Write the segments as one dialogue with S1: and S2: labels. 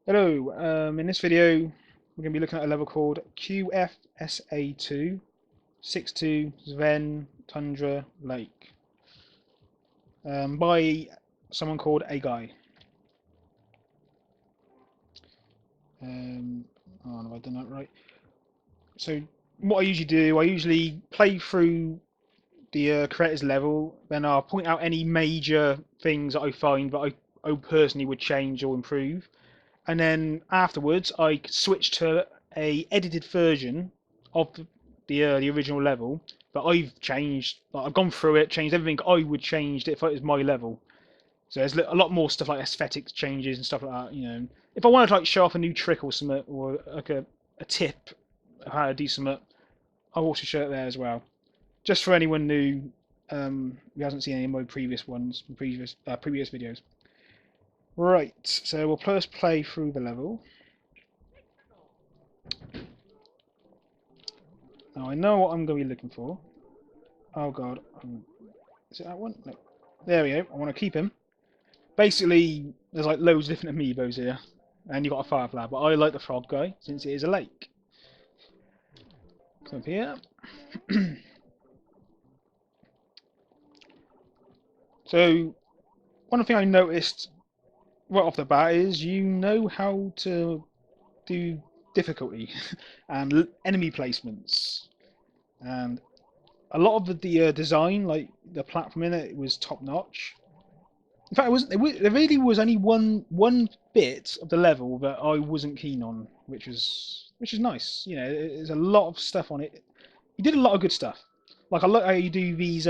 S1: Hello, in this video we're going to be looking at a level called QfSA2 62 Sven Tundra Lake by someone called A Guy. Oh, have I done that right? So what I usually do, I usually play through the creator's level, then I'll point out any major things that I find that I personally would change or improve. And then afterwards I switch to a edited version of the original level that I've changed. Like, I've gone through it, changed everything I would change if it was my level. So there's a lot more stuff like aesthetics changes and stuff like that. If I wanted to like show off a new trick or something, or like a tip of how to do something, I'll also show it there as well. Just for anyone new who hasn't seen any of my previous ones, previous videos. Right, so we'll first play through the level. Now I know what I'm going to be looking for. Oh god, is it that one? No. There we go. I want to keep him. Basically, there's like loads of different amiibos here, and you've got a firefly, but I like the frog guy since it is a lake. Come up here. So, one thing I noticed right off the bat is you know how to do difficulty and enemy placements, and a lot of the design, like the platform in it, was top notch. In fact, there really was only one bit of the level that I wasn't keen on, which is nice. There's a lot of stuff on it. You did a lot of good stuff. Like I like how you do these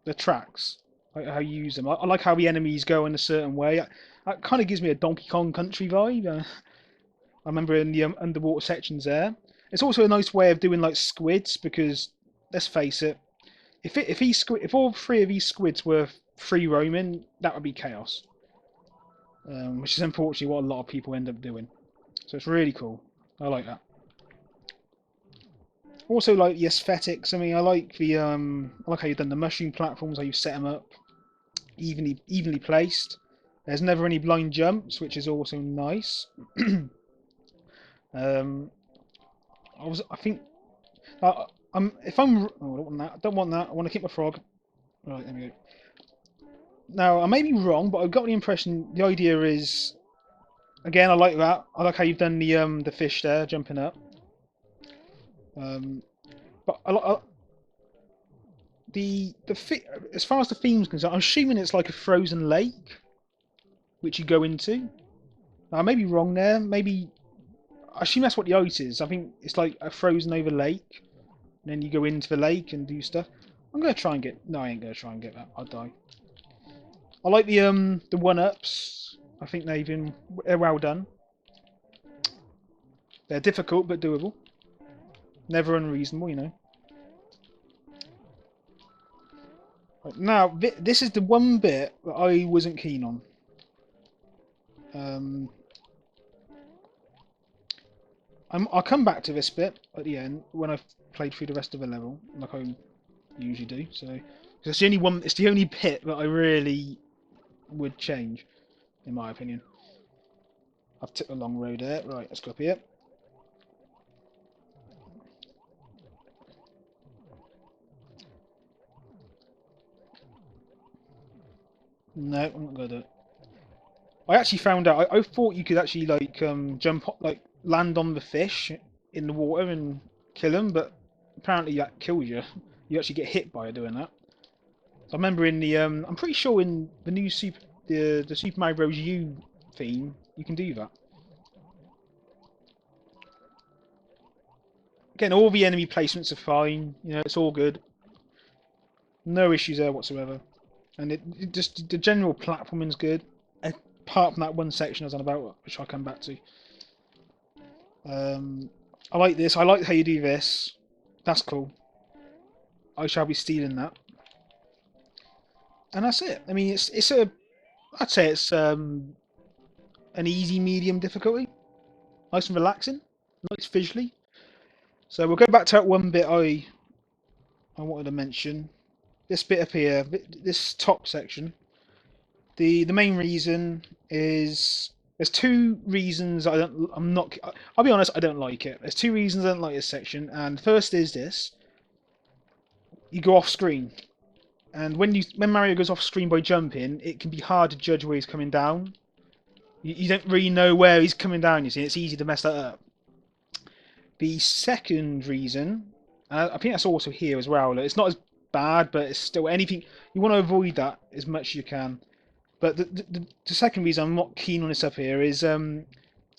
S1: the tracks, like how you use them. I like how the enemies go in a certain way. That kind of gives me a Donkey Kong Country vibe. I remember in the underwater sections there. It's also a nice way of doing like squids because let's face it, if all three of these squids were free roaming, that would be chaos. Which is unfortunately what a lot of people end up doing. So it's really cool. I like that. Also like the aesthetics. I mean, I like how you've done the mushroom platforms, how you set them up, evenly placed. There's never any blind jumps, which is also nice. um, I think if I'm oh, I don't want that. I don't want that. I want to keep my frog. Right, there we go. Now I may be wrong, but I've got the impression the idea is again. I like that. I like how you've done the fish there jumping up. Um, but as far as the theme's concerned, I'm assuming it's like a frozen lake which you go into. I may be wrong there. Maybe I assume that's what the ice is. I think it's like a frozen over lake, and then you go into the lake and do stuff. I'm gonna try and get. No, I ain't gonna try and get that. I'll die. I like the one ups. I think they're well done. They're difficult but doable. Never unreasonable. Right, now this is the one bit that I wasn't keen on. Um, I'll come back to this bit at the end when I've played through the rest of the level, like I usually do. So it's the only one. It's the only bit that I really would change, in my opinion. I've took a long road there. Right, let's go up here. No, I'm not gonna do it. I actually found out. I thought you could actually like jump, like land on the fish in the water and kill them, but apparently that kills you. You actually get hit by doing that. I remember in the I'm pretty sure in the new the Super Mario Bros. U theme, you can do that. Again, all the enemy placements are fine. It's all good. No issues there whatsoever. And it just the general platforming's good. Apart from that one section I was on about, which I'll come back to. I like this. I like how you do this. That's cool. I shall be stealing that. And that's it. I mean, I'd say it's an easy medium difficulty. Nice and relaxing. Nice visually. So we'll go back to that one bit I wanted to mention. This bit up here, this top section. The main reason is There's two reasons I'm not. I'll be honest. I don't like it. There's two reasons I don't like this section, and first is this: you go off screen, and when Mario goes off screen by jumping, it can be hard to judge where he's coming down. You don't really know where he's coming down. You see, it's easy to mess that up. The second reason, I think that's also here as well. It's not as bad, but it's still anything you want to avoid that as much as you can. But the second reason I'm not keen on this up here is,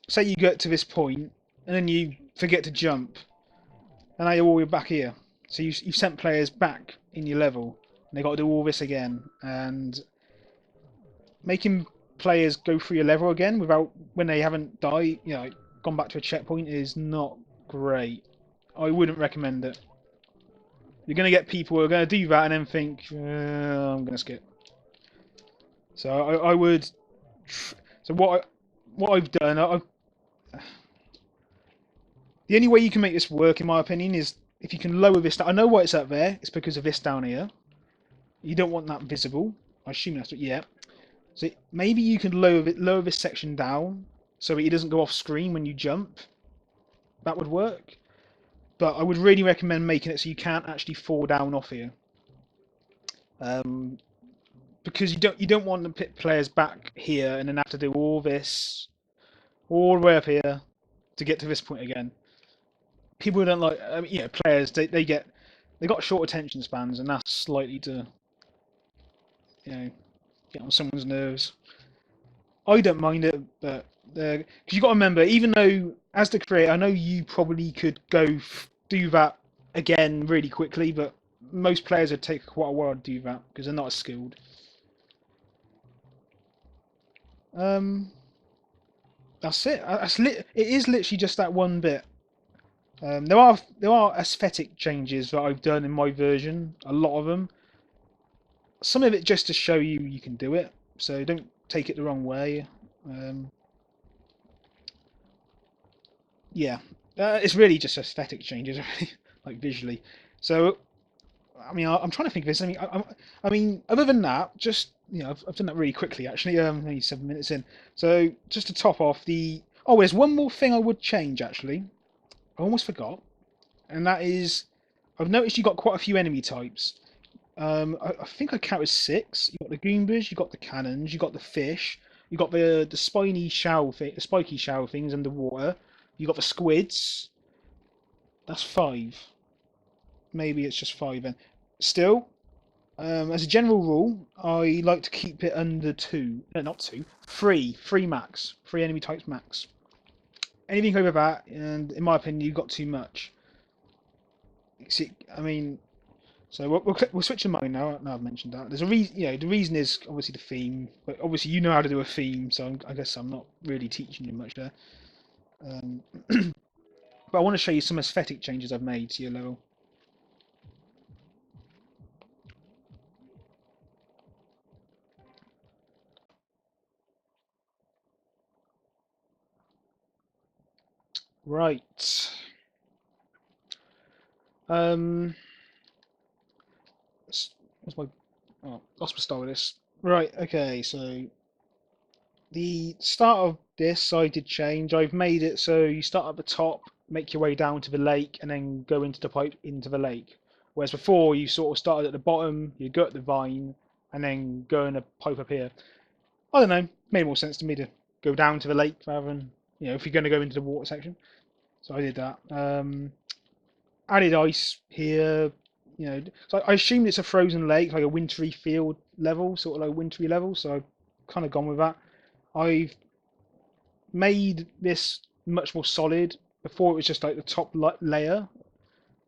S1: say you get to this point and then you forget to jump, and now you're all the way back here. So you've sent players back in your level, and they got to do all this again, and making players go through your level again without when they haven't died, gone back to a checkpoint is not great. I wouldn't recommend it. You're going to get people who are going to do that and then think, I'm going to skip. So I would. So what I've done, the only way you can make this work, in my opinion, is if you can lower this down. I know why it's up there. It's because of this down here. You don't want that visible. I assume that's what. Yeah. So maybe you can lower this section down so it doesn't go off screen when you jump. That would work. But I would really recommend making it so you can't actually fall down off here. Because you don't want to put players back here and then have to do all this all the way up here to get to this point again. People don't like, players they got short attention spans, and that's likely to get on someone's nerves. I don't mind it, but because you got to remember, even though as the creator, I know you probably could do that again really quickly, but most players would take quite a while to do that because they're not as skilled. That's it. It is literally just that one bit. There are aesthetic changes that I've done in my version. A lot of them. Some of it just to show you can do it. So don't take it the wrong way. Yeah, it's really just aesthetic changes, like visually. So I mean, I'm trying to think of this. I mean, other than that, just I've done that really quickly actually. Only 7 minutes in. So just to top off there's one more thing I would change actually. I almost forgot, and that is, I've noticed you got quite a few enemy types. I think I counted 6. You got the Goombas, you got the cannons, you got the fish, you got the spiny shell thing, the spiky shell things underwater. You got the squids. That's 5. Maybe it's just 5 then. Still, as a general rule, I like to keep it under 2. No, not 2. 3. 3 max. 3 enemy types max. Anything over that, and in my opinion, you've got too much. See, I mean, so we'll switch to mine now. Now I've mentioned that. There's a reason. The reason is obviously the theme. But obviously you know how to do a theme, so I guess I'm not really teaching you much there. But I want to show you some aesthetic changes I've made to your level. Right. What's my? Oh, lost my start with this. Right. Okay. So the start of this I did change. I've made it so you start at the top, make your way down to the lake, and then go into the pipe into the lake. Whereas before you sort of started at the bottom, you go at the vine, and then go in a pipe up here. I don't know. Made more sense to me to go down to the lake rather than if you're going to go into the water section. So I did that. Added ice here. So I assume it's a frozen lake, like a wintry field level, sort of like a wintry level. So I've kind of gone with that. I've made this much more solid. Before it was just like the top layer,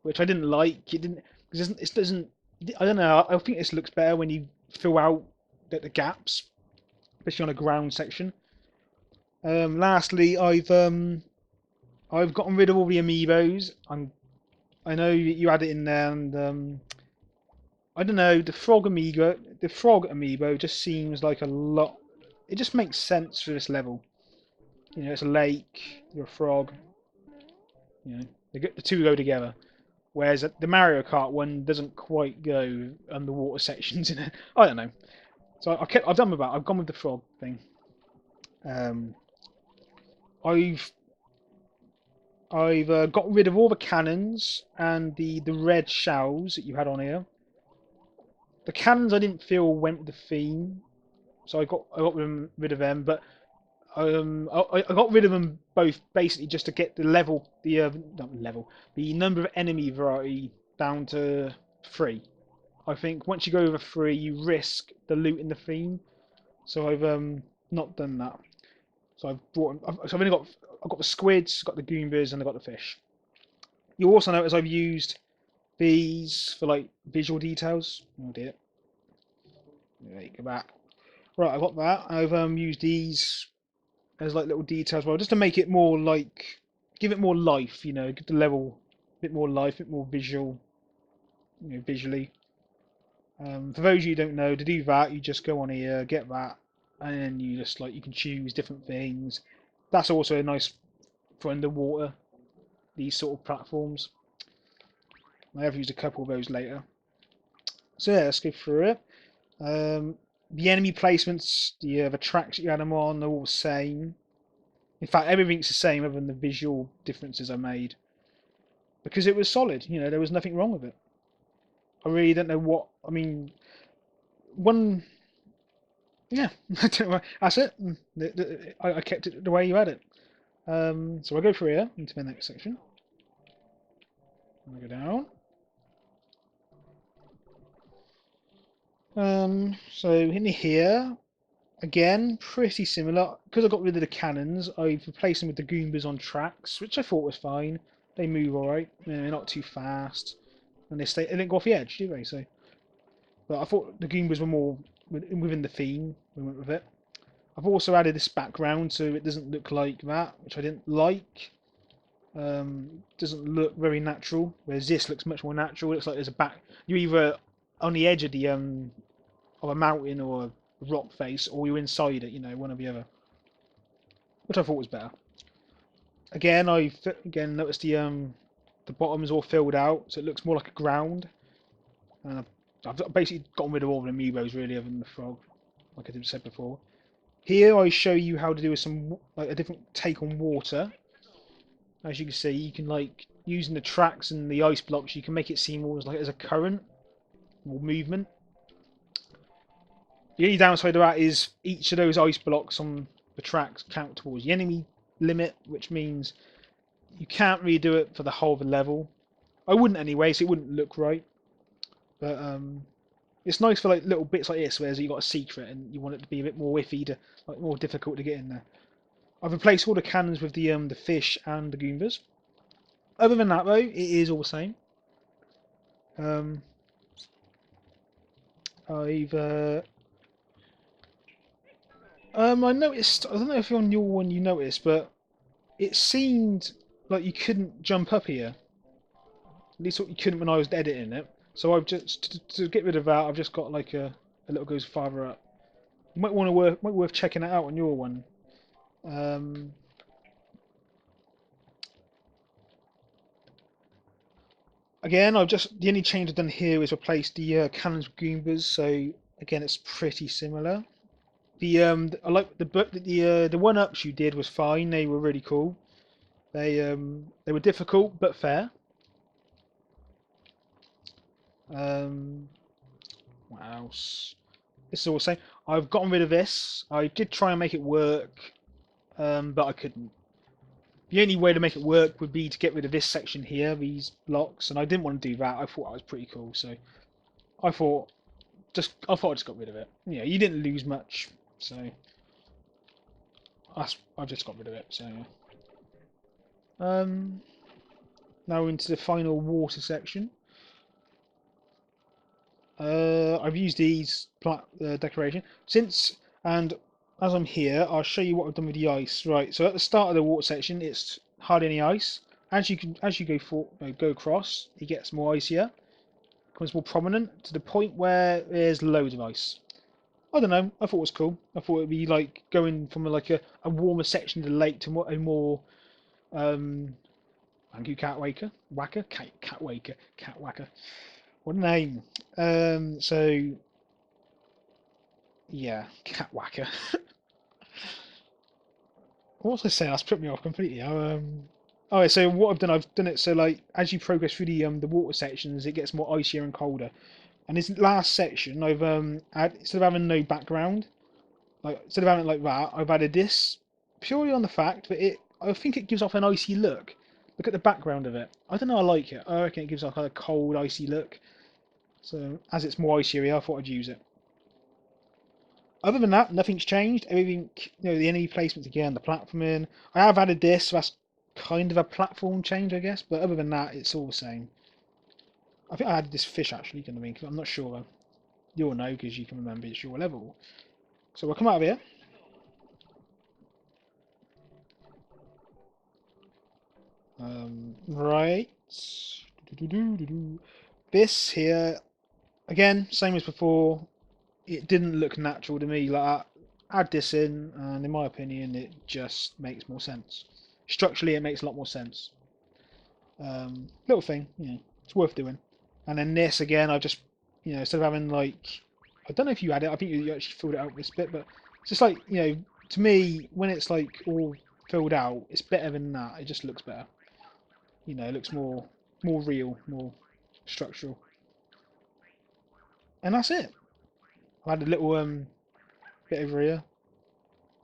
S1: which I didn't like. It doesn't. I don't know. I think this looks better when you fill out the gaps, especially on a ground section. Lastly, I've gotten rid of all the amiibos. I know you had it in there, and I don't know, the frog amiibo just seems like a lot. It just makes sense for this level. It's a lake, you're a frog. The two go together. Whereas the Mario Kart one doesn't quite go underwater sections in it. I don't know. So I've done with that. I've gone with the frog thing. I've got rid of all the cannons and the red shells that you had on here. The cannons I didn't feel went with the theme, so I got rid of them. But I got rid of them both basically just to get the level, the not level, the number of enemy variety down to 3. I think once you go over 3, you risk the loot in the theme. So I've not done that. So I've only got I've got the squids, got the goombas, and I've got the fish. You also notice I've used these for like visual details. Oh dear. There you go back. Right, I've got that. I've used these as like little details, well, just to make it more like, give it more life. Give the level a bit more life, a bit more visual, visually. For those of you who don't know, to do that, you just go on here, get that, and then you just you can choose different things. That's also nice for underwater, these sort of platforms. I have used a couple of those later. So yeah, let's go through it. The enemy placements, the tracks you had them on, they're all the same. In fact, everything's the same other than the visual differences I made. Because it was solid, there was nothing wrong with it. I really don't know what, I mean, one, yeah, that's it. I kept it the way you had it. So I go through here into the next section. I go down. So in here, again, pretty similar. Because I got rid of the cannons, I've replaced them with the Goombas on tracks, which I thought was fine. They move alright, they're not too fast. And they didn't go off the edge, do they? So, but I thought the Goombas were more within the theme. We went with it. I've also added this background so it doesn't look like that, which I didn't like. Doesn't look very natural, whereas this looks much more natural. It looks like there's a back. You're either on the edge of the of a mountain or a rock face, or you're inside it. One or the other, which I thought was better. Again, I noticed the bottom is all filled out, so it looks more like a ground. And I've basically gotten rid of all the amiibos really, other than the frog, like I said before. Here I show you how to do a different take on water. As you can see, you can using the tracks and the ice blocks, you can make it seem almost like there's a current or movement. The only downside of that is each of those ice blocks on the tracks count towards the enemy limit, which means you can't really do it for the whole of the level. I wouldn't anyway, so it wouldn't look right. But it's nice for little bits like this, where you got a secret and you want it to be a bit more iffy, more difficult to get in there. I've replaced all the cannons with the fish and the Goombas. Other than that, though, it is all the same. I've I noticed. I don't know if on your one you noticed, but it seemed like you couldn't jump up here. At least you couldn't when I was editing it. So I've just to get rid of that. I've just got a little goes farther up. You might want to might be worth checking it out on your one. Again, the only change I've done here is replace the cannons with Goombas. So again, it's pretty similar. I like the one ups you did was fine. They were really cool. They were difficult but fair. What else? This is all the same. I've gotten rid of this. I did try and make it work, but I couldn't. The only way to make it work would be to get rid of this section here, these blocks, and I didn't want to do that. I thought that was pretty cool, so I thought I just got rid of it. Yeah, you didn't lose much, so I've just got rid of it. So now into the final water section. I've used these decoration and as I'm here, I'll show you what I've done with the ice. Right, so at the start of the water section, it's hardly any ice. As you go across, it gets more icier, becomes more prominent to the point where there's loads of ice. I don't know. I thought it was cool. I thought it'd be like going from a warmer section of the lake to a more thank you, Cat Waker, Cat Waker, Cat Wacker. What a name. So yeah, Cat Wacker. what was I saying? That's put me off completely. Oh, so what I've done it so like as you progress through the water sections, it gets more icier and colder. And this last section, I've instead of having no background, like instead of having it like that, I've added this purely on the fact that I think it gives off an icy look. Look at the background of it. I don't know. I like it. I reckon it gives off a cold, icy look. So as it's more icier, I thought I'd use it. Other than that, nothing's changed. Everything, the enemy placements again, the platforming. I have added this, so that's kind of a platform change, I guess. But other than that, it's all the same. I think I added this fish actually, going to mean, because I'm not sure. You'll know because you can remember it's your level. So we'll come out of here. Right. This here, again, same as before. It didn't look natural to me. Like, add this in, and in my opinion, it just makes more sense. Structurally, it makes a lot more sense. Little thing, it's worth doing. And then this again, I just, instead of having like, I don't know if you had it. I think you actually filled it out this bit, but it's just like, to me, when it's like all filled out, it's better than that. It just looks better. It looks more real, more structural. And that's it. I had a little bit over here.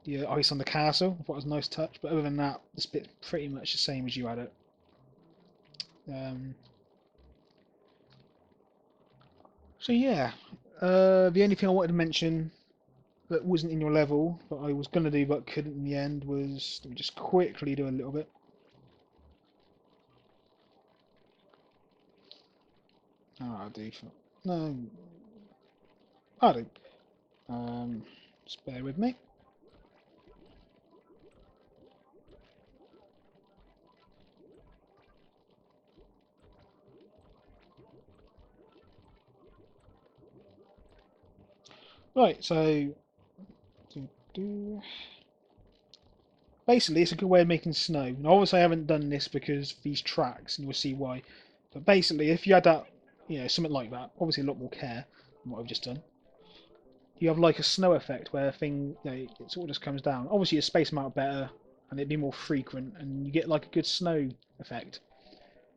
S1: The ice on the castle. I thought it was a nice touch, but other than that, this bit's pretty much the same as you had it. Um, so yeah, the only thing I wanted to mention that wasn't in your level, but I was going to do but couldn't in the end was, let me just quickly do a little bit. Oh, I do. No, I do. Just bear with me. Right, so basically it's a good way of making snow. And obviously I haven't done this because of these tracks, and you'll see why. But basically, if you had that, something like that, obviously a lot more care than what I've just done. You have like a snow effect where it sort of just comes down. Obviously, you space them out better, and it'd be more frequent, and you get like a good snow effect.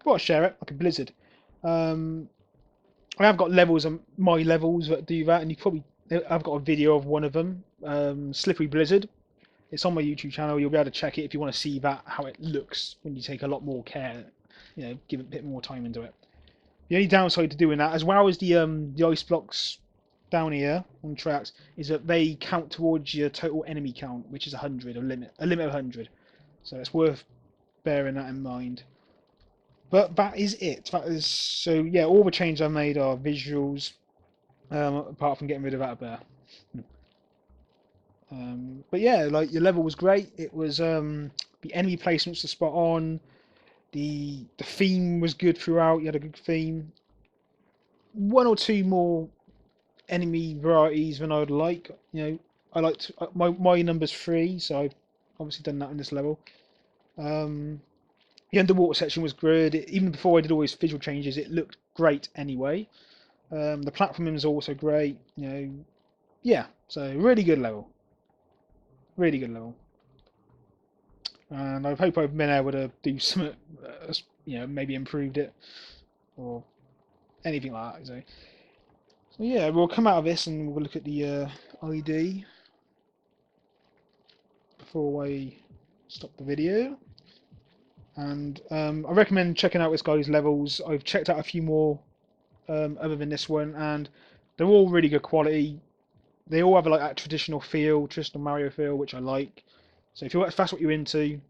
S1: Got to share it like a blizzard. Um, I have got levels on my levels that do that, and I've got a video of one of them, Slippery Blizzard. It's on my YouTube channel. You'll be able to check it if you want to see that how it looks when you take a lot more care. Give it a bit more time into it. The only downside to doing that, as well as the ice blocks down here on tracks, is that they count towards your total enemy count, which is 100, a limit of 100. So it's worth bearing that in mind. But that is it. That is so yeah. All the changes I made are visuals, apart from getting rid of that bear. But yeah, like your level was great. It was the enemy placements were spot on. The theme was good throughout. You had a good theme. One or two more enemy varieties than I'd like. I liked my number's 3, so I've obviously done that in this level. The underwater section was good. Even before I did all these visual changes, it looked great anyway. The platforming was also great. Yeah, so really good level. Really good level. And I hope I've been able to do some, maybe improved it or anything like that. So yeah, we'll come out of this and we'll look at the ID before I stop the video. And I recommend checking out this guy's levels. I've checked out a few more other than this one, and they're all really good quality. They all have like that traditional feel, traditional Mario feel, which I like. So if that's what you're into,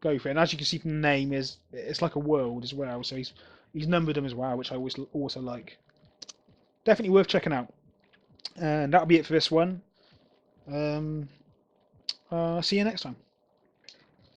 S1: go for it. And as you can see from the name, it's like a world as well. So he's numbered them as well, which I always also like. Definitely worth checking out. And that'll be it for this one. See you next time.